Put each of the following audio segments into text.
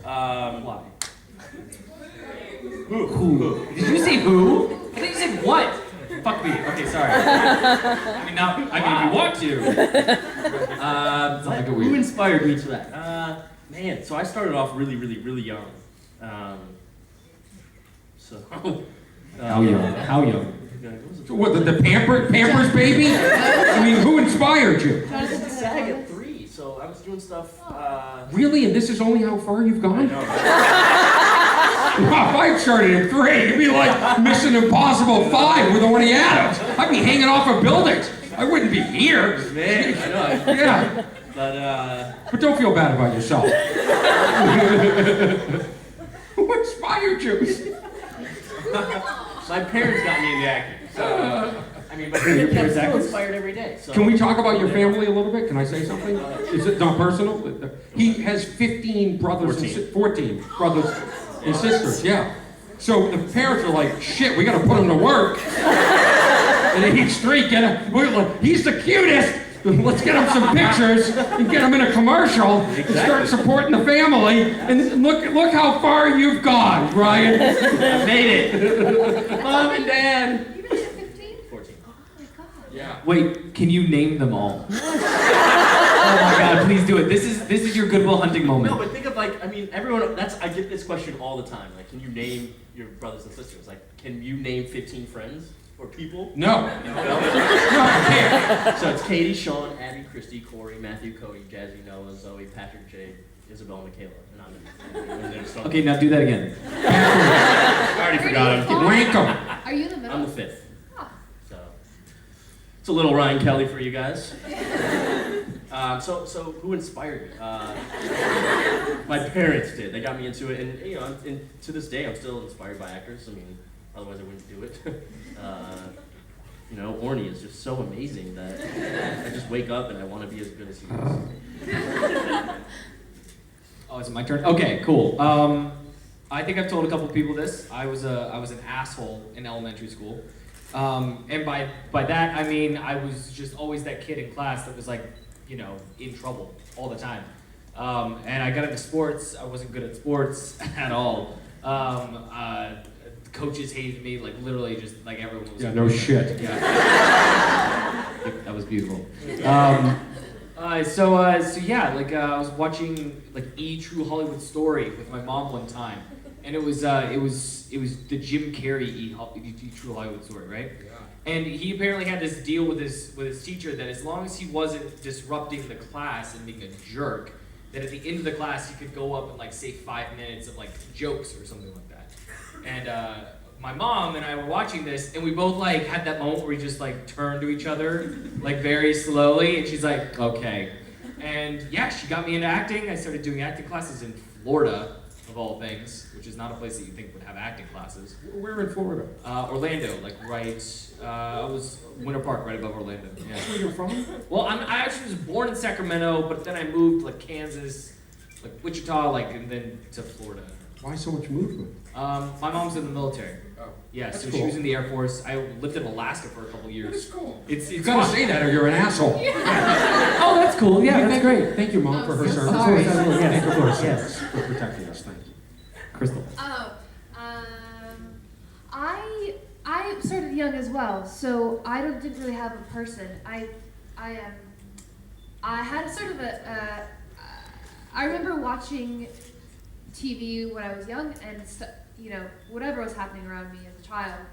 Why? Who? Did you say who? I think you said what? Fuck me. Okay, sorry. I mean, now, if you want to. Who inspired me to that? Man, so I started off really, really, really young. How young? How young? What, the Pampers baby? I mean, who inspired you? I was in SAG at 3, so I was doing stuff. Really? And this is only how far you've I gone? know. If I started at 3, it'd be like Mission Impossible 5 with Orny Adams. I'd be hanging off of buildings. I wouldn't be here. Man, I know. Yeah. But don't feel bad about yourself. Who inspired you? my parents got me into acting. So, I mean, but I'm still inspired every day. So. Can we talk about your family a little bit? Can I say something? Is it not personal? He has 15 brothers 14 brothers and sisters, yeah. So the parents are like, shit, we gotta put him to work. And in each street, he's the cutest. Let's get him some pictures and get him in a commercial and start supporting the family. And look how far you've gone, Ryan. I made it. Mom and Dad. You mentioned 15? 14. Oh my god. Yeah. Wait, can you name them all? Oh my god, please do it. This is your Goodwill Hunting moment. No, but think of everyone. I get this question all the time. Like, can you name your brothers and sisters? Like, can you name 15 friends or people? No. No, I can't. So it's Katie, Sean, Abby, Christy, Corey, Matthew, Cody, Jazzy, Noah, Zoe, Patrick, Jade, Isabel, Michaela, and I'm Okay, now do that again. I already forgot him. Rank them. Are you in the middle? I'm the 5th. Oh. So it's a little Ryan Kelley for you guys. So who inspired me? My parents did. They got me into it, and to this day, I'm still inspired by actors. I mean, otherwise I wouldn't do it. Orny is just so amazing that I just wake up and I want to be as good as he is. Oh, is it my turn? Okay, cool. I think I've told a couple of people this. I was an asshole in elementary school. And by that, I mean I was just always that kid in class that was like, in trouble all the time. And I got into sports. I wasn't good at sports at all. Coaches hated me, like literally just like everyone was. Yeah, no shit. Yeah. That was beautiful. So yeah, I was watching like E! True Hollywood Story with my mom one time, and it was the Jim Carrey E! True Hollywood Story, right? Yeah. And he apparently had this deal with his teacher that as long as he wasn't disrupting the class and being a jerk, that at the end of the class he could go up and like say 5 minutes of like jokes or something like that. And my mom and I were watching this, and we both like had that moment where we just like turned to each other like very slowly, and she's like, okay. And yeah, she got me into acting. I started doing acting classes in Florida, of all things, which is not a place that you think would have acting classes. Where in Florida? Orlando, I was Winter Park, right above Orlando. Yeah. Where you're from? Well, I actually was born in Sacramento, but then I moved like Kansas, like Wichita, and then to Florida. Why so much movement? My mom's in the military. Oh, yeah, so cool. she was in the Air Force. I lived in Alaska for a couple years. That's cool. It's You gotta fun. say that or you're an asshole. Oh, that's cool. Yeah, that's great. Thank you, Mom, for her service. Sorry. Thank you Yes, for of her course, service, for protecting us. Thank you. Crystal. I started young as well, so didn't really have a person. I had sort of I remember watching TV when I was young, and whatever was happening around me as a child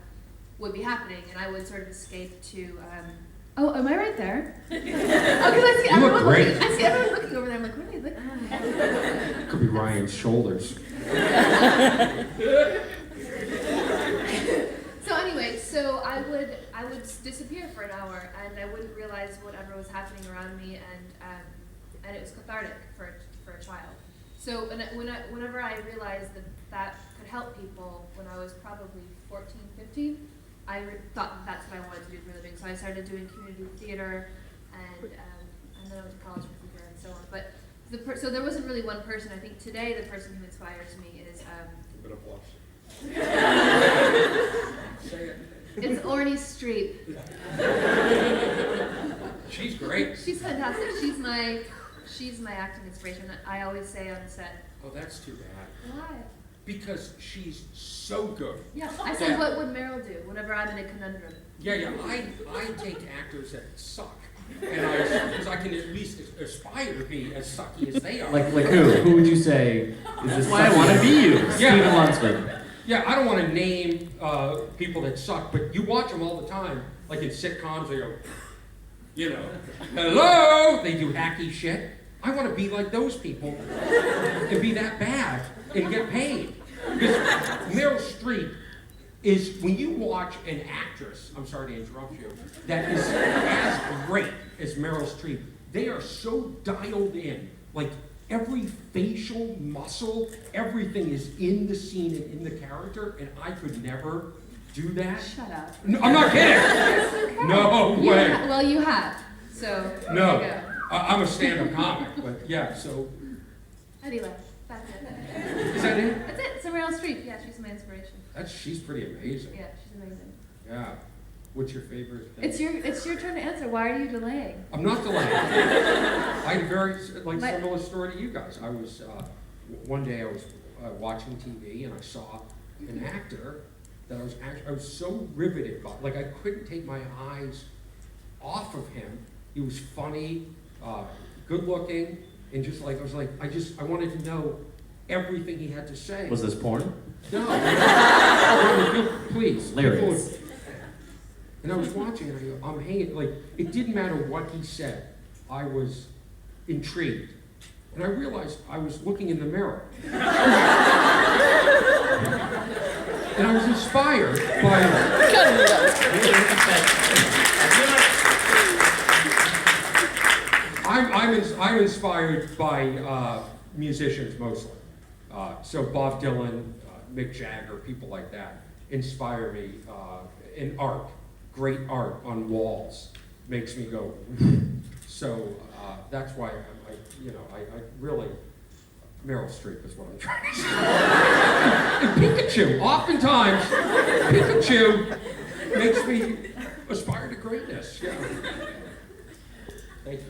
would be happening, and I would sort of escape to. Oh, am I right there? Oh, because I see everyone looking. I see everyone looking over there. I'm like, what are they looking at? Could be Ryan's shoulders. So anyway, I would disappear for an hour, and I wouldn't realize whatever was happening around me, and it was cathartic for a child. So whenever I realized that could help people when I was probably 14, 15, I thought that's what I wanted to do for a living. So I started doing community theater, and then I went to college for theater and so on. But so there wasn't really one person. I think today the person who inspires me is. It's Orny Streep. She's great. She's fantastic. She's my acting inspiration. I always say on set, Oh, that's too bad. Why? Because she's so good. Yeah, I said, what would Meryl do whenever I'm in a conundrum? Yeah, I take actors that suck, and because I can at least aspire to be as sucky as they are. Like who? Who would you say is this? Why I want to be you. Yeah. Stephen Lunsford. Yeah, I don't want to name people that suck, but you watch them all the time, like in sitcoms, they go, you know, hello, they do hacky shit. I want to be like those people and be that bad and get paid. Because Meryl Streep is, when you watch an actress, I'm sorry to interrupt you, that is as great as Meryl Streep, they are so dialed in, like every facial muscle, everything is in the scene and in the character, and I could never do that. Shut up. No, I'm not kidding. It's okay. No You way. well, you have. So, No. there you go. I'm a stand-up comic, but yeah, so, Anyway, that's it. is that it? That's it. So Meryl Streep. Yeah, she's my inspiration. She's pretty amazing. Yeah, she's amazing. Yeah. What's your favorite? It's your turn to answer. Why are you delaying? I'm not delaying. I had a very My- similar story to you guys. I was one day I was watching TV and I saw an actor that I was so riveted by. Like I couldn't take my eyes off of him. He was funny, good looking, and just like I wanted to know everything he had to say. Was this porn? No. Please. Hilarious. And I was watching and I go, I'm hanging, like, it didn't matter what he said. I was intrigued. And I realized I was looking in the mirror. And I was inspired by I'm inspired by musicians mostly. So Bob Dylan, Mick Jagger, people like that inspire me. In art, great art on walls makes me go. So that's why I really, Meryl Streep is what I'm trying to say. And Pikachu, oftentimes, Pikachu makes me aspire to greatness. Yeah. Thank you.